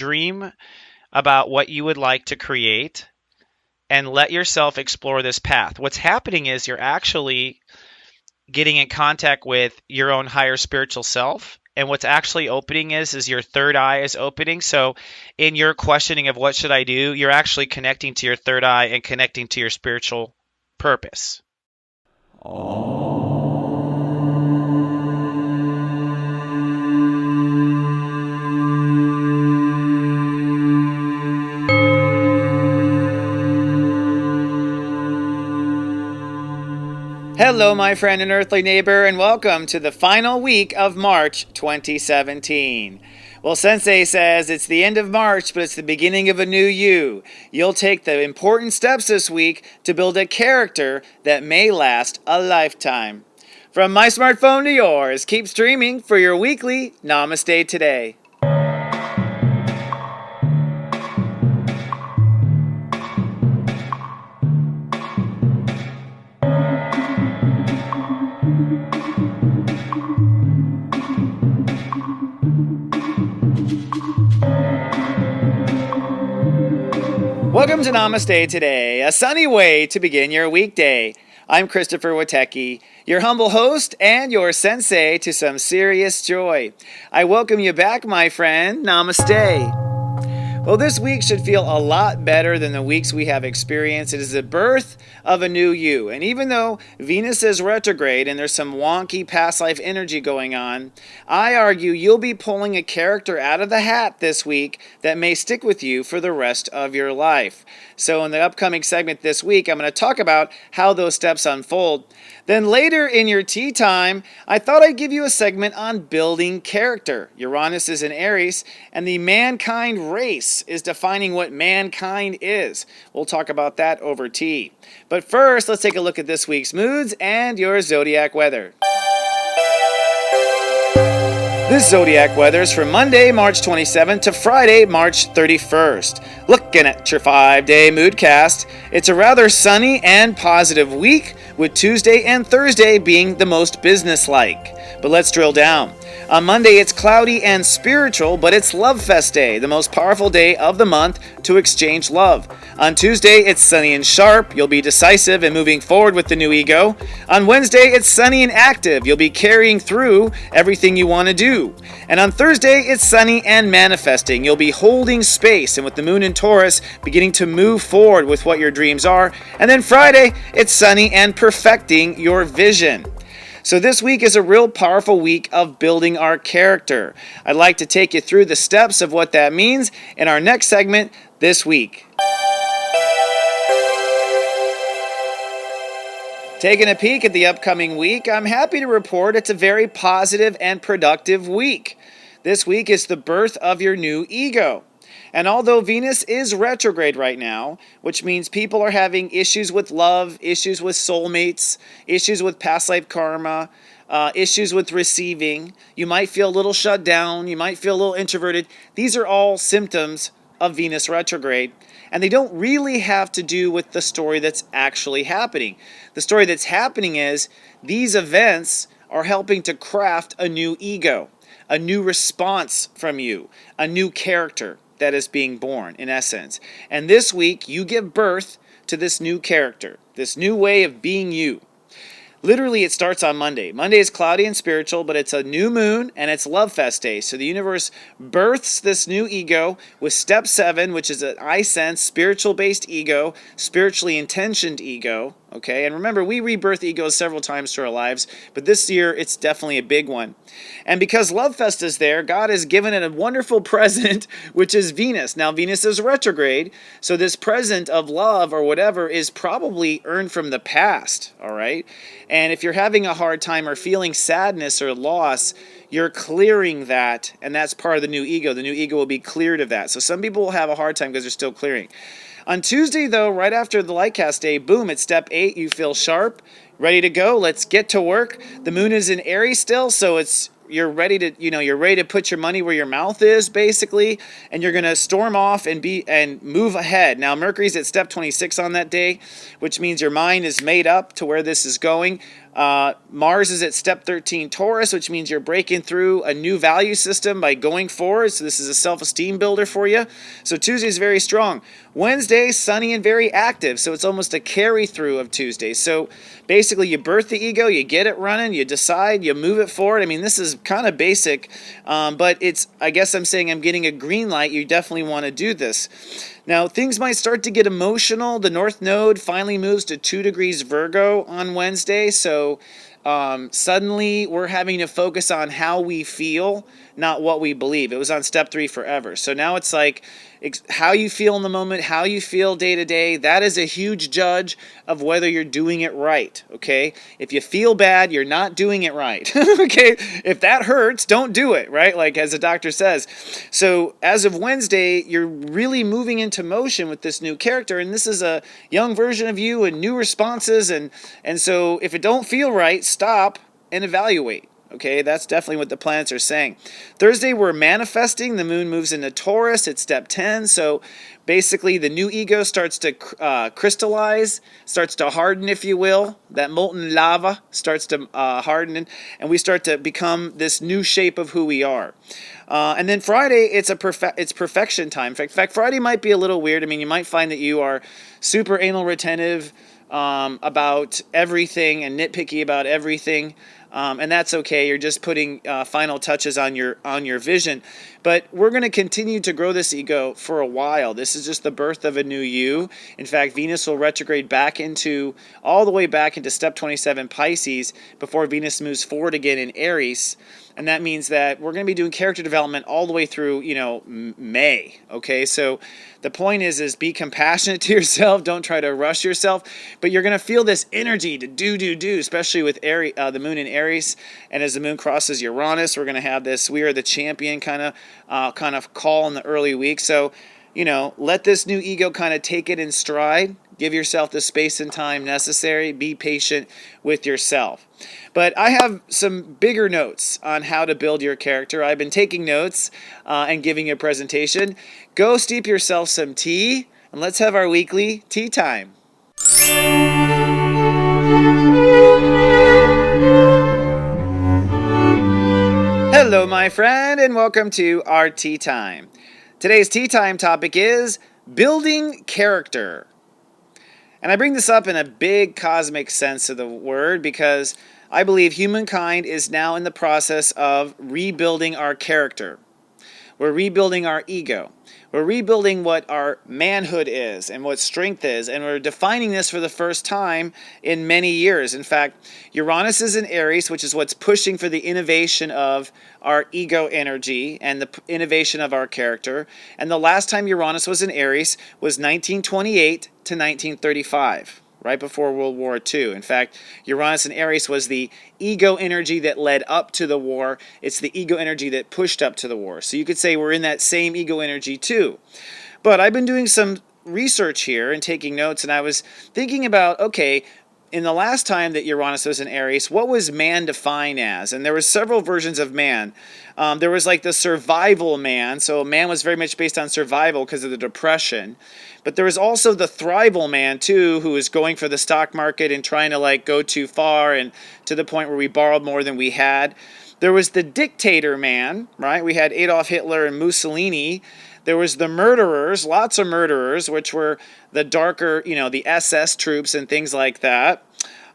dream about what you would like to create and let yourself explore this path. What's happening is you're actually getting in contact with your own higher spiritual self. And what's actually opening is your third eye is opening. So in your questioning of what should I do, you're actually connecting to your third eye and connecting to your spiritual purpose. Hello, my friend and earthly neighbor, and welcome to the final week of March 2017. Well, Sensei says it's the end of March, but it's the beginning of a new you. You'll take the important steps this week to build a character that may last a lifetime. From my smartphone to yours, keep streaming for your weekly Namaste Today. Welcome to Namaste Today, a sunny way to begin your weekday. I'm Christopher Witecki, your humble host and your sensei to some serious joy. I welcome you back, my friend. Namaste. Well, this week should feel a lot better than the weeks we have experienced. It is the birth of a new you. And even though Venus is retrograde and there's some wonky past life energy going on, I argue you'll be pulling a character out of the hat this week that may stick with you for the rest of your life. So in the upcoming segment this week, I'm going to talk about how those steps unfold. Then later in your tea time, I thought I'd give you a segment on building character. Uranus is in Aries, and the mankind race is defining what mankind is. We'll talk about that over tea. But first, let's take a look at this week's moods and your zodiac weather. This zodiac weather is from Monday, March 27th to Friday, March 31st. Looking at your 5-day moodcast, it's a rather sunny and positive week, with Tuesday and Thursday being the most businesslike. But let's drill down. On Monday, it's cloudy and spiritual, but it's Love Fest Day, the most powerful day of the month to exchange love. On Tuesday, it's sunny and sharp. You'll be decisive and moving forward with the new ego. On Wednesday, it's sunny and active. You'll be carrying through everything you want to do. And on Thursday, it's sunny and manifesting. You'll be holding space, and with the moon in Taurus, beginning to move forward with what your dreams are. And then Friday, it's sunny and perfecting your vision. So this week is a real powerful week of building our character. I'd like to take you through the steps of what that means in our next segment this week. Taking a peek at the upcoming week, I'm happy to report it's a very positive and productive week. This week is the birth of your new ego. And although Venus is retrograde right now, which means people are having issues with love, issues with soulmates, issues with past life karma, issues with receiving, you might feel a little shut down, you might feel a little introverted. These are all symptoms of Venus retrograde, and they don't really have to do with the story that's actually happening. The story that's happening is these events are helping to craft a new ego, a new response from you, a new character that is being born, in essence. And this week, you give birth to this new character, this new way of being you. Literally, it starts on Monday. Monday is cloudy and spiritual, but it's a new moon and it's Love Fest Day. So the universe births this new ego with step 7, which is an I sense, spiritual-based ego, spiritually intentioned ego. Okay, and remember, we rebirth egos several times through our lives, but this year it's definitely a big one. And because Love Fest is there, God has given it a wonderful present, which is Venus. Now, Venus is retrograde, so this present of love or whatever is probably earned from the past, all right? And if you're having a hard time or feeling sadness or loss, you're clearing that, and that's part of the new ego. The new ego will be cleared of that. So some people will have a hard time because they're still clearing. On Tuesday, though, right after the Lightcast Day, boom, it's step 8. You feel sharp, ready to go. Let's get to work. The moon is in Aries still, so you're ready to put your money where your mouth is, basically, and you're going to storm off and move ahead. Now, Mercury's at step 26 on that day, which means your mind is made up to where this is going. Mars is at step 13 Taurus, which means you're breaking through a new value system by going forward. So this is a self-esteem builder for you. So Tuesday is very strong. Wednesday, sunny and very active. So it's almost a carry through of Tuesday. So basically you birth the ego, you get it running, you decide, you move it forward. I mean, this is kind of basic, but I guess I'm saying I'm getting a green light. You definitely want to do this. Now, things might start to get emotional. The North Node finally moves to 2 degrees Virgo on Wednesday, so suddenly we're having to focus on how we feel, not what we believe. It was on step 3 forever. So now it's like how you feel in the moment, how you feel day to day. That is a huge judge of whether you're doing it right, okay? If you feel bad, you're not doing it right, okay? If that hurts, don't do it, right? Like as the doctor says. So as of Wednesday, you're really moving into motion with this new character, and this is a young version of you and new responses, and so if it don't feel right, stop and evaluate. Okay, that's definitely what the planets are saying. Thursday, we're manifesting. The moon moves into Taurus. It's step 10. So basically, the new ego starts to crystallize, starts to harden, if you will. That molten lava starts to harden, and we start to become this new shape of who we are. And then Friday, it's perfection time. In fact, Friday might be a little weird. I mean, you might find that you are super anal retentive about everything and nitpicky about everything. And that's okay. You're just putting final touches on your vision. But we're going to continue to grow this ego for a while. This is just the birth of a new you. In fact, Venus will retrograde all the way back into step 27 Pisces before Venus moves forward again in Aries. And that means that we're going to be doing character development all the way through, May. Okay, so the point is be compassionate to yourself. Don't try to rush yourself. But you're going to feel this energy to do, especially with the moon in Aries. And as the moon crosses Uranus, we're going to have this "we are the champion" kind of call in the early week. So, let this new ego kind of take it in stride. Give yourself the space and time necessary. Be patient with yourself. But I have some bigger notes on how to build your character. I've been taking notes and giving you a presentation. Go steep yourself some tea, and let's have our weekly tea time. Hello, my friend, and welcome to our tea time. Today's tea time topic is building character. And I bring this up in a big cosmic sense of the word because I believe humankind is now in the process of rebuilding our character. We're rebuilding our ego. We're rebuilding what our manhood is and what strength is, and we're defining this for the first time in many years. In fact, Uranus is in Aries, which is what's pushing for the innovation of our ego energy and the innovation of our character. And the last time Uranus was in Aries was 1928 to 1935. Right before World War II. In fact, Uranus and Aries was the ego energy that led up to the war. It's the ego energy that pushed up to the war. So you could say we're in that same ego energy too. But I've been doing some research here and taking notes, and I was thinking about, okay, in the last time that Uranus was in Aries, what was man defined as? And there were several versions of man. There was like the survival man. So man was very much based on survival because of the Depression. But there was also the thrival man too, who was going for the stock market and trying to go too far and to the point where we borrowed more than we had. There was the dictator man, right? We had Adolf Hitler and Mussolini. There was the murderers, lots of murderers, which were the darker, the SS troops and things like that.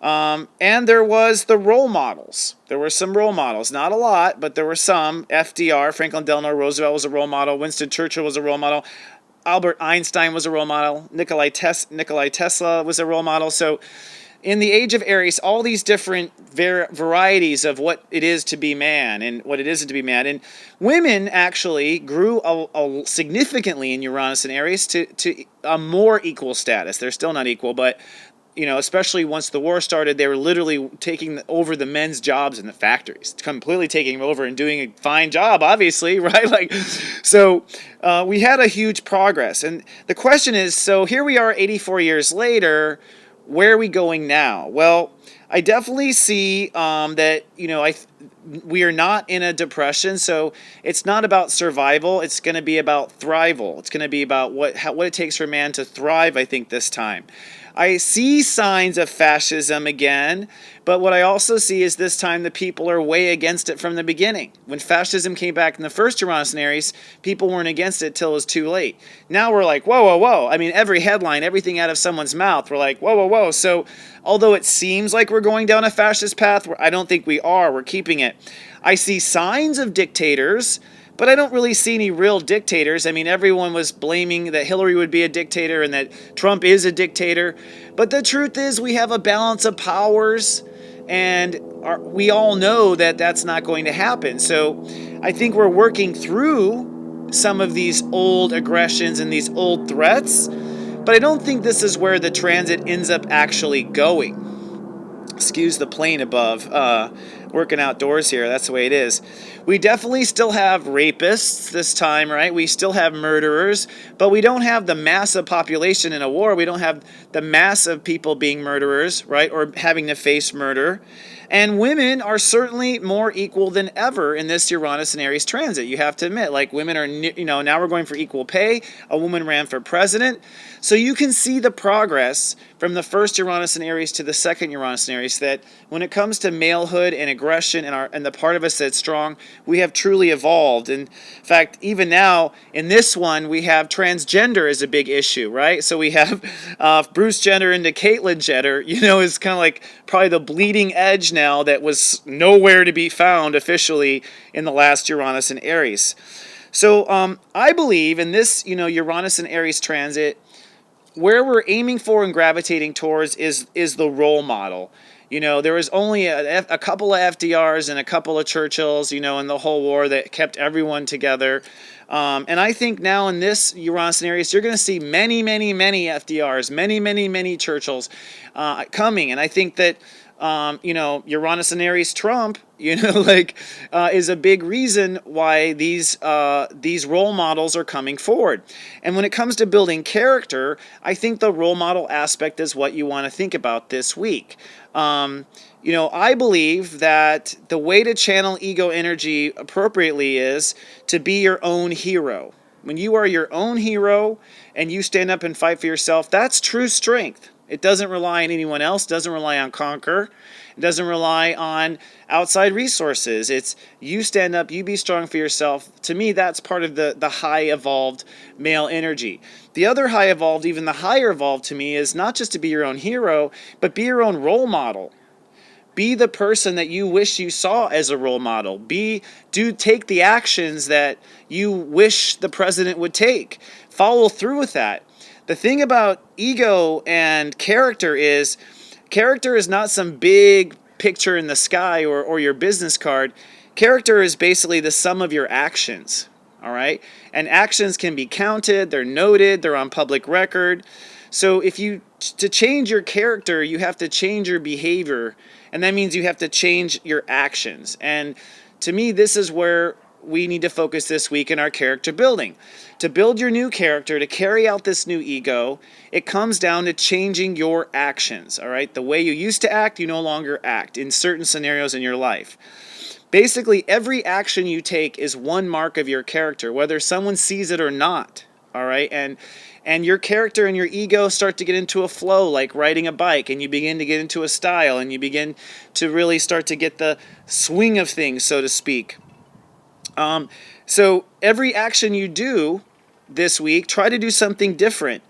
And there was the role models. There were some role models. Not a lot, but there were some. FDR, Franklin Delano Roosevelt, was a role model. Winston Churchill was a role model. Albert Einstein was a role model. Nikola Tesla was a role model. So in the age of Aries, all these different varieties of what it is to be man and what it isn't to be man. And women actually grew significantly in Uranus and Aries to a more equal status. They're still not equal, but especially once the war started, they were literally taking over the men's jobs in the factories, completely taking them over and doing a fine job, obviously, right? So we had a huge progress. And the question is, so here we are 84 years later, where are we going now? Well, I definitely see that, we are not in a depression, so it's not about survival. It's going to be about thrival. It's going to be about what it takes for man to thrive, I think, this time. I see signs of fascism again, but what I also see is this time the people are way against it from the beginning. When fascism came back in the first Uranus and Aries, people weren't against it till it was too late. Now we're like, whoa, whoa, whoa. I mean, every headline, everything out of someone's mouth, we're like, whoa, whoa, whoa. So although it seems like we're going down a fascist path, I don't think we are. We're keeping it. I see signs of dictators, but I don't really see any real dictators. I mean, everyone was blaming that Hillary would be a dictator and that Trump is a dictator. But the truth is we have a balance of powers, and we all know that that's not going to happen. So I think we're working through some of these old aggressions and these old threats, but I don't think this is where the transit ends up actually going. Excuse the plane above. Working outdoors here, that's the way it is. We definitely still have rapists this time, right? We still have murderers, but we don't have the massive population in a war. We don't have the mass of people being murderers, right? Or having to face murder. And women are certainly more equal than ever in this Uranus and Aries transit. You have to admit, like, women are, now we're going for equal pay. A woman ran for president. So you can see the progress from the first Uranus and Aries to the second Uranus and Aries, that when it comes to malehood and aggression and the part of us that's strong, we have truly evolved. In fact, even now in this one, we have transgender as a big issue, right? So we have Bruce Jenner into Caitlyn Jenner, is kind of like probably the bleeding edge now that was nowhere to be found officially in the last Uranus and Aries. So I believe in this, Uranus and Aries transit, where we're aiming for and gravitating towards is the role model. There was only a couple of FDRs and a couple of Churchills, in the whole war that kept everyone together. And I think now in this Uranus and Aries, you're going to see many, many, many FDRs, many, many, many Churchills coming. And I think that Uranus and Aries Trump, is a big reason why these role models are coming forward. And when it comes to building character, I think the role model aspect is what you want to think about this week. I believe that the way to channel ego energy appropriately is to be your own hero. When you are your own hero and you stand up and fight for yourself, that's true strength. It doesn't rely on anyone else, doesn't rely on conquer, it doesn't rely on outside resources. It's you stand up, you be strong for yourself. To me, that's part of the high evolved male energy. The other high evolved, even the higher evolved to me, is not just to be your own hero, but be your own role model. Be the person that you wish you saw as a role model. Take the actions that you wish the president would take. Follow through with that. The thing about ego and character is not some big picture in the sky or your business card. Character is basically the sum of your actions, all right? And actions can be counted, they're noted, they're on public record. So to change your character, you have to change your behavior, and that means you have to change your actions. And to me, this is where we need to focus this week in our character building. To build your new character, to carry out this new ego, it comes down to changing your actions, all right? The way you used to act, you no longer act in certain scenarios in your life. Basically, every action you take is one mark of your character, whether someone sees it or not, all right? And your character and your ego start to get into a flow, like riding a bike, and you begin to get into a style, and you begin to really start to get the swing of things, so to speak. So every action you do this week, try to do something different.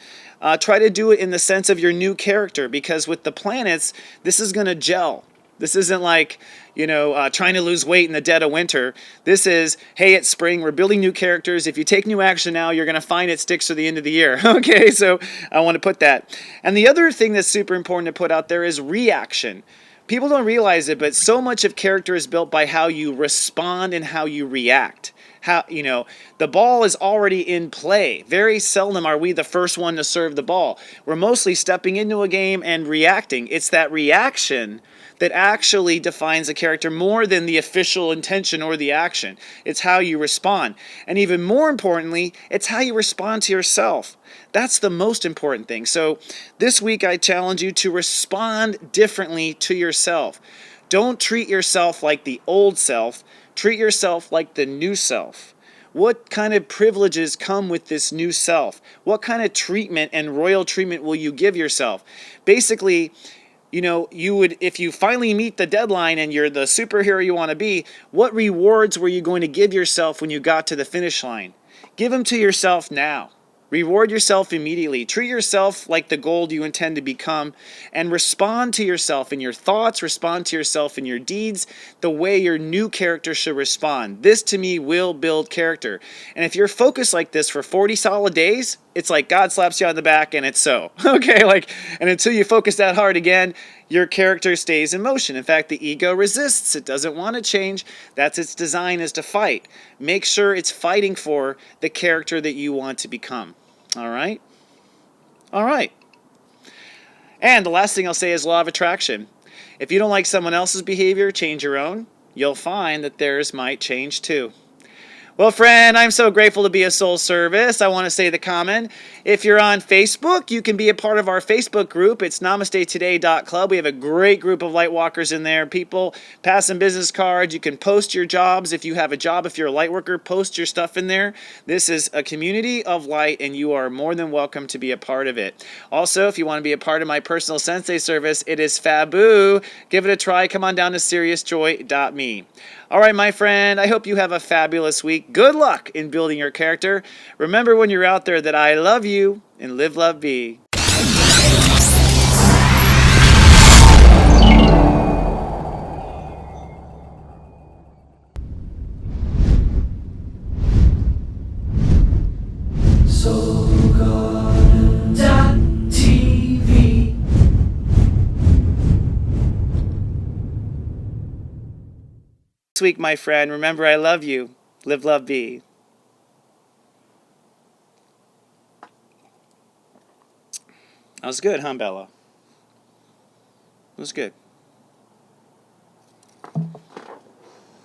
Try to do it in the sense of your new character, because with the planets, this is going to gel. This isn't like, trying to lose weight in the dead of winter. This is, hey, it's spring, we're building new characters. If you take new action now, you're going to find it sticks to the end of the year. Okay, so I want to put that. And the other thing that's super important to put out there is reaction. People don't realize it, but so much of character is built by how you respond and how you react. The ball is already in play. Very seldom are we the first one to serve the ball. We're mostly stepping into a game and reacting. It's that reaction that actually defines a character more than the official intention or the action. It's how you respond. And even more importantly, it's how you respond to yourself. That's the most important thing. So this week I challenge you to respond differently to yourself. Don't treat yourself like the old self. Treat yourself like the new self. What kind of privileges come with this new self? What kind of treatment and royal treatment will you give yourself? Basically, you would, if you finally meet the deadline and you're the superhero you want to be, what rewards were you going to give yourself when you got to the finish line? Give them to yourself now. Reward yourself immediately. Treat yourself like the gold you intend to become, and respond to yourself in your thoughts, respond to yourself in your deeds, the way your new character should respond. This, to me, will build character. And if you're focused like this for 40 solid days, it's like God slaps you on the back and it's so. Okay, and until you focus that hard again, your character stays in motion. In fact, the ego resists. It doesn't want to change. That's its design, is to fight. Make sure it's fighting for the character that you want to become. All right? All right. And the last thing I'll say is law of attraction. If you don't like someone else's behavior, change your own. You'll find that theirs might change too. Well, friend, I'm so grateful to be a soul service. I want to say the common. If you're on Facebook, you can be a part of our Facebook group. It's namastetoday.club. We have a great group of light walkers in there. People passing business cards. You can post your jobs. If you have a job, if you're a light worker, post your stuff in there. This is a community of light, and you are more than welcome to be a part of it. Also, if you want to be a part of my personal Sensei service, it is Fabu. Give it a try. Come on down to SeriousJoy.me. All right, my friend, I hope you have a fabulous week. Good luck in building your character. Remember when you're out there that I love you, and live, love, be. SoulGarden.tv. This week, my friend, remember I love you. Live, love, be. That was good, huh, Bella? It was good.